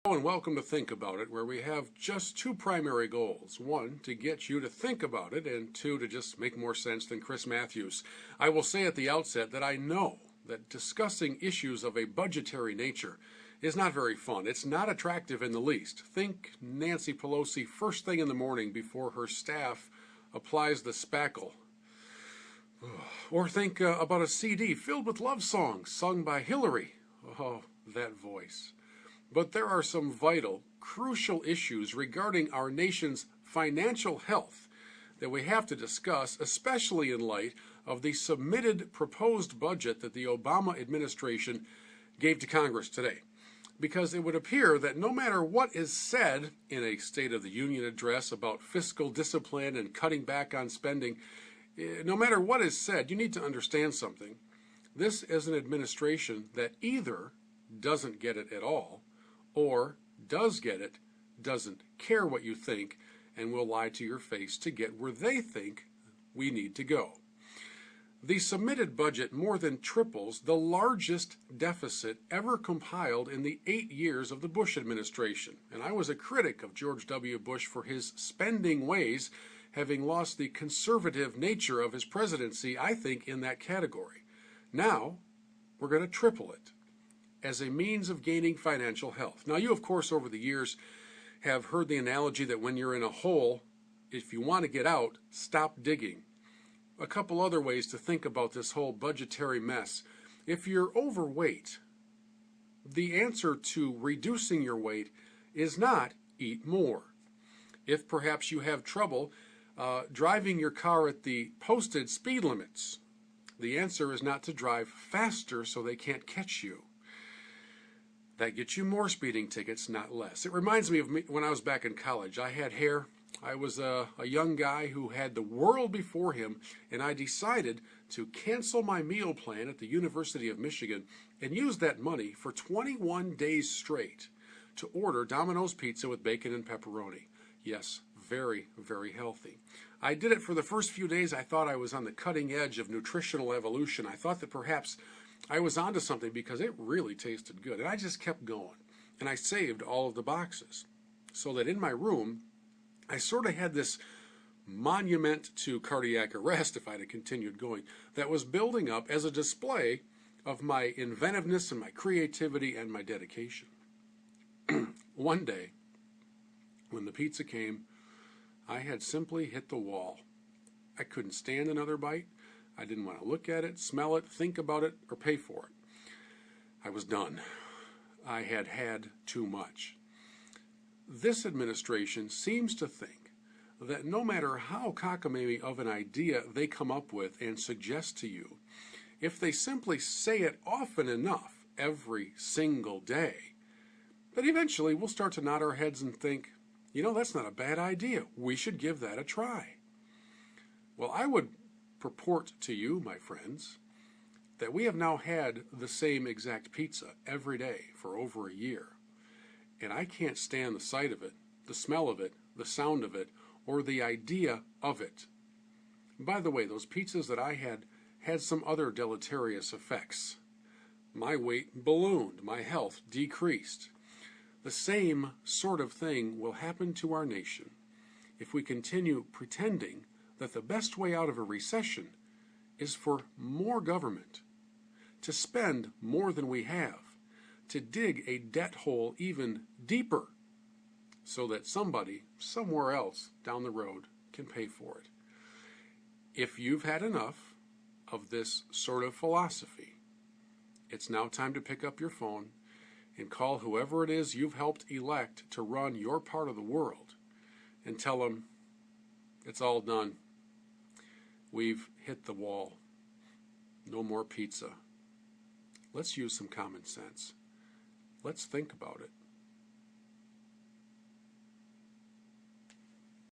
Hello and welcome to Think About It, where we have just two primary goals. One, to get you to think about it, and two, to just make more sense than Chris Matthews. I will say at the outset that I know that discussing issues of a budgetary nature is not very fun. It's not attractive in the least. Think Nancy Pelosi first thing in the morning before her staff applies the spackle. Or think about a CD filled with love songs sung by Hillary. Oh, that voice. But there are some vital, crucial issues regarding our nation's financial health that we have to discuss, especially in light of the submitted proposed budget that the Obama administration gave to Congress today. Because it would appear that no matter what is said in a State of the Union address about fiscal discipline and cutting back on spending, no matter what is said, you need to understand something. This is an administration that either doesn't get it at all, or does get it, doesn't care what you think, and will lie to your face to get where they think we need to go. The submitted budget more than triples the largest deficit ever compiled in the 8 years of the Bush administration. And I was a critic of George W. Bush for his spending ways, having lost the conservative nature of his presidency, I think, in that category. Now, we're going to triple it as a means of gaining financial health. Now, you, of course, over the years have heard the analogy that when you're in a hole, if you want to get out, stop digging. A couple other ways to think about this whole budgetary mess. If you're overweight, the answer to reducing your weight is not eat more. If perhaps you have trouble driving your car at the posted speed limits, the answer is not to drive faster so they can't catch you. That gets you more speeding tickets, not less. It reminds me of me when I was back in college. I had hair. I was a young guy who had the world before him, and I decided to cancel my meal plan at the University of Michigan and use that money for 21 days straight to order Domino's pizza with bacon and pepperoni. Yes, very, very healthy. I did it for the first few days. I thought I was on the cutting edge of nutritional evolution. I thought that perhaps I was onto something because it really tasted good. And I just kept going. And I saved all of the boxes. So that in my room, I sort of had this monument to cardiac arrest, if I had continued going, that was building up as a display of my inventiveness and my creativity and my dedication. One day, when the pizza came, I had simply hit the wall. I couldn't stand another bite. I didn't want to look at it, smell it, think about it, or pay for it. I was done. I had had too much. This administration seems to think that no matter how cockamamie of an idea they come up with and suggest to you, if they simply say it often enough every single day, that eventually we'll start to nod our heads and think, you know, that's not a bad idea. We should give that a try. Well, I would purport to you, my friends, that we have now had the same exact pizza every day for over a year. And I can't stand the sight of it, the smell of it, the sound of it, or the idea of it. By the way, those pizzas that I had some other deleterious effects. My weight ballooned, my health decreased. The same sort of thing will happen to our nation if we continue pretending that the best way out of a recession is for more government, to spend more than we have, to dig a debt hole even deeper so that somebody somewhere else down the road can pay for it. If you've had enough of this sort of philosophy, it's now time to pick up your phone and call whoever it is you've helped elect to run your part of the world and tell them it's all done. We've hit the wall. No more pizza. Let's use some common sense. Let's think about it.